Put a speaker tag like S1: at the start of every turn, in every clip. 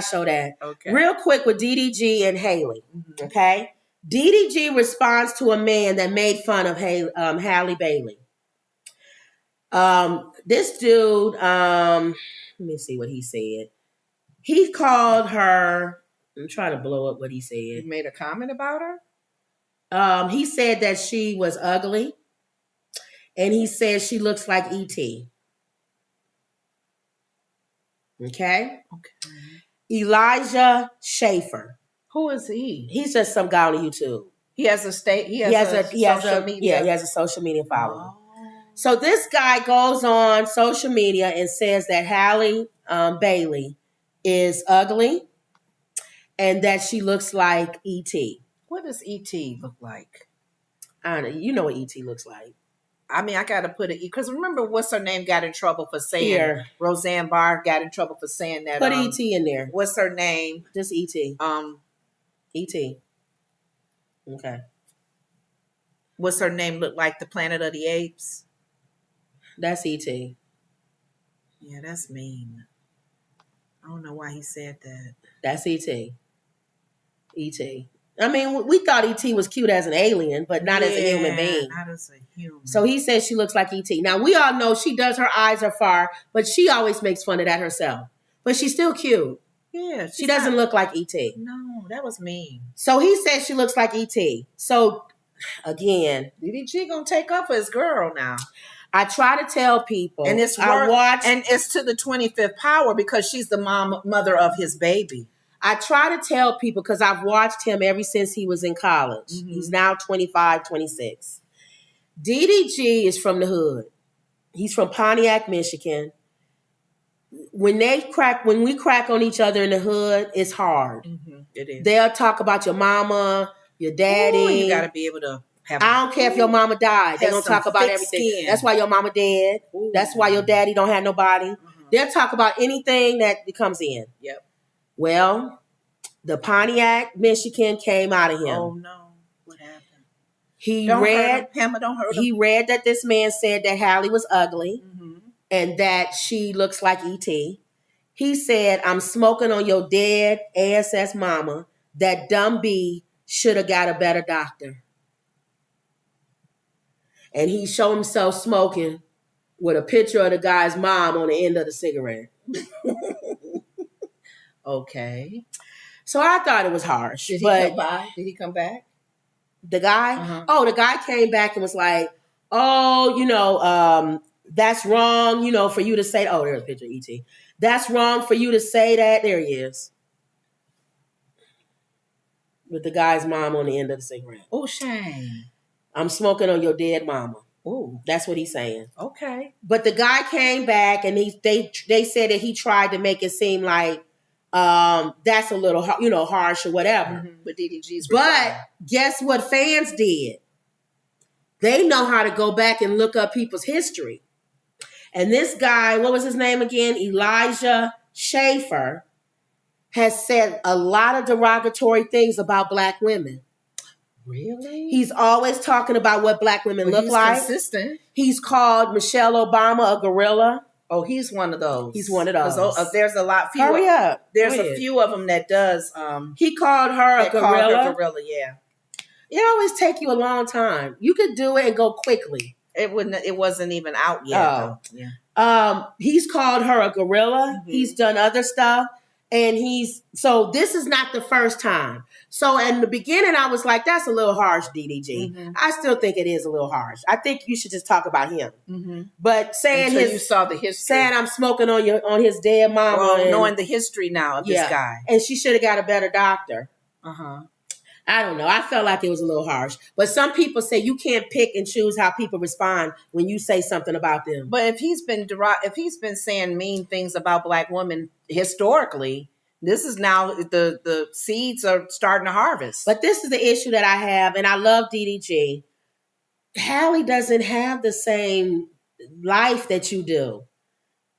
S1: gotta show that.
S2: Okay.
S1: Real quick with DDG and Halle. Okay. DDG responds to a man that made fun of Halle Bailey. This dude, let me see what he said. He called her. I'm trying to blow up what he said.
S2: He made a comment about her?
S1: He said that she was ugly. And he said she looks like E.T. Okay? Elijah Schaefer.
S2: Who is he?
S1: He's just some guy on YouTube.
S2: He has a social media.
S1: Yeah, he has a social media following.
S2: Oh.
S1: So this guy goes on social media and says that Halle Bailey is ugly and that she looks like E.T.
S2: What does E.T. look like?
S1: I don't know. You know what E.T. looks like.
S2: I mean, I got to put it, because remember what's her name got in trouble for saying, Roseanne Barr got in trouble for saying that.
S1: Put E.T. in there.
S2: What's her name?
S1: Just E.T. E.T. Okay.
S2: What's her name look like? The Planet of the Apes?
S1: That's E.T.
S2: Yeah, that's mean. I don't know why he said that.
S1: That's E.T. E.T. I mean, we thought E.T. was cute as an alien, but not as a human being.
S2: Not as a human.
S1: So he says she looks like E.T. Now, we all know she does, her eyes are far, but she always makes fun of that herself. But she's still cute.
S2: Yeah.
S1: She doesn't look like E.T.
S2: No, that was mean.
S1: So he says she looks like E.T. So, again.
S2: DDG gonna take up for his girl now.
S1: I try to tell people.
S2: And it's and it's to the 25th power because she's the mother of his baby.
S1: I try to tell people because I've watched him ever since he was in college. Mm-hmm. He's now 25, 26. DDG is from the hood. He's from Pontiac, Michigan. When we crack on each other in the hood, it's hard.
S2: Mm-hmm. It is.
S1: They'll talk about your mama, your daddy.
S2: Ooh, you got to be able to have.
S1: I don't care if your mama died. They're going to talk about everything.
S2: Skin.
S1: That's why your mama dead. Ooh. That's why your daddy don't have nobody. Mm-hmm. They'll talk about anything that comes in.
S2: Yep.
S1: Well, the Pontiac, Michigan came out of him.
S2: Oh, no. What happened?
S1: Don't hurt him. He read that this man said that Halle was ugly and that she looks like E.T. He said, I'm smoking on your dead ASS mama. That dumb bee should have got a better doctor. And he showed himself smoking with a picture of the guy's mom on the end of the cigarette.
S2: Okay.
S1: So I thought it was harsh.
S2: Did he come back?
S1: The guy?
S2: Uh-huh.
S1: Oh, the guy came back and was like, that's wrong, for you to say, oh, there's a picture of E.T. That's wrong for you to say that. There he is. With the guy's mom on the end of the cigarette.
S2: Oh, shame.
S1: I'm smoking on your dead mama.
S2: Oh,
S1: that's what he's saying.
S2: Okay.
S1: But the guy came back and they said that he tried to make it seem like that's a little, harsh or whatever.
S2: Mm-hmm. But DDG's
S1: But guess what fans did? They know how to go back and look up people's history. And this guy, what was his name again? Elijah Schaefer has said a lot of derogatory things about Black women.
S2: Really?
S1: He's always talking about what Black women look like. He's
S2: consistent.
S1: He's called Michelle Obama a gorilla.
S2: Oh, he's one of those.
S1: He's one of those.
S2: There's a lot.
S1: Hurry up.
S2: There's a few of them that does.
S1: He called her a gorilla.
S2: Called her gorilla, yeah.
S1: It always take you a long time. You could do it and go quickly.
S2: It wasn't even out yet.
S1: Oh. Yeah. He's called her a gorilla. Mm-hmm. He's done other stuff. And so this is not the first time. So in the beginning, I was like, that's a little harsh, DDG. Mm-hmm. I still think it is a little harsh. I think you should just talk about him. Mm-hmm. But
S2: you saw the history.
S1: Saying I'm smoking on his dead mama.
S2: Well, knowing the history now of this guy.
S1: And she should have got a better doctor.
S2: Uh-huh.
S1: I don't know. I felt like it was a little harsh. But some people say you can't pick and choose how people respond when you say something about them.
S2: But if he's been saying mean things about Black women historically, this is now the seeds are starting to harvest.
S1: But this is the issue that I have, and I love DDG. Halle doesn't have the same life that you do.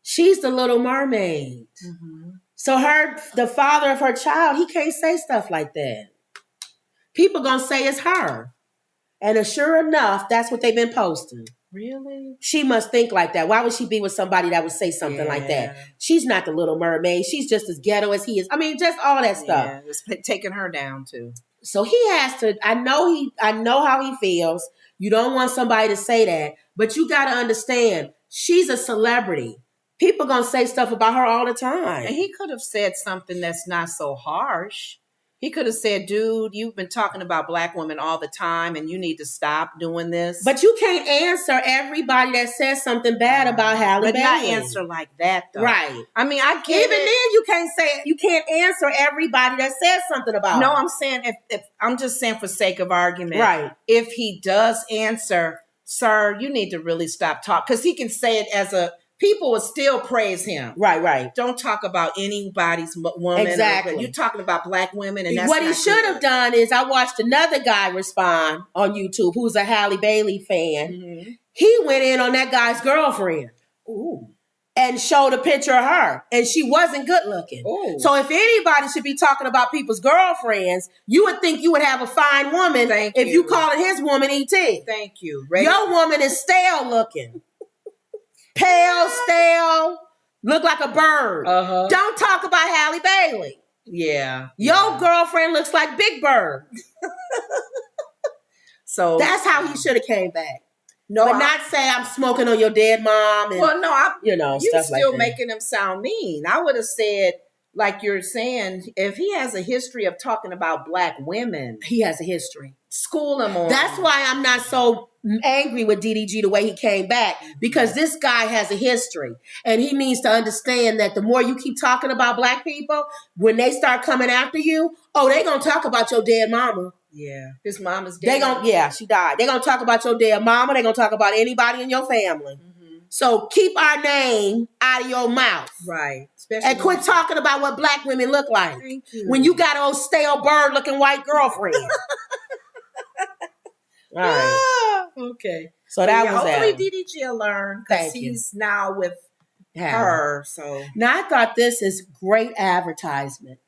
S1: She's the Little Mermaid. Mm-hmm. So the father of her child, he can't say stuff like that. People gonna say it's her. And sure enough, that's what they've been posting.
S2: Really?
S1: She must think like that. Why would she be with somebody that would say something like that? She's not the Little Mermaid. She's just as ghetto as he is. I mean, just all that stuff.
S2: Yeah, it's taking her down too.
S1: So he has to. I know how he feels. You don't want somebody to say that, but you got to understand, she's a celebrity. People gonna say stuff about her all the time.
S2: And he could have said something that's not so harsh. He could have said, dude, you've been talking about black women all the time and you need to stop doing this.
S1: But you can't answer everybody that says something bad about Halle Bailey.
S2: But not answer like that, though.
S1: Right.
S2: I mean, I get
S1: Even then, you can't answer everybody that says something about
S2: No,
S1: her.
S2: I'm saying, if I'm just saying for sake of argument.
S1: Right.
S2: If he does answer, sir, you need to really stop talking. Because he can say it as people will still praise him.
S1: Right.
S2: Don't talk about anybody's woman.
S1: Exactly.
S2: You're talking about black women, and that's
S1: what he should have done is, I watched another guy respond on YouTube who's a Halle Bailey fan. Mm-hmm. He went in on that guy's girlfriend.
S2: Ooh.
S1: And showed a picture of her, and she wasn't good looking.
S2: Ooh.
S1: So if anybody should be talking about people's girlfriends, you would think you would have a fine woman if you called his woman E.T.
S2: Thank you.
S1: Your woman is stale looking. Pale, stale, look like a bird.
S2: Uh-huh.
S1: Don't talk about Halle Bailey.
S2: Yeah.
S1: Your girlfriend looks like Big Bird.
S2: So
S1: that's how he should have came back.
S2: No,
S1: but not say I'm smoking on your dead mom. And,
S2: you
S1: stuff
S2: still
S1: like that.
S2: making him sound mean. I would have said, like you're saying, if he has a history of talking about black women,
S1: he has a history.
S2: School him on.
S1: That's why I'm not so angry with DDG the way he came back, because this guy has a history, and he needs to understand that the more you keep talking about black people, when they start coming after you, they gonna talk about your dead mama.
S2: Yeah, his mom is dead.
S1: She died. They gonna talk about your dead mama. They gonna talk about anybody in your family. Mm-hmm. So keep our name out of your mouth,
S2: right?
S1: And quit talking about what black women look like.
S2: Thank you.
S1: When you got old stale bird looking white girlfriend. All right.
S2: Okay.
S1: So that was that.
S2: Hopefully DDG will learn, because he's now with her. So
S1: now I thought this is great advertisement.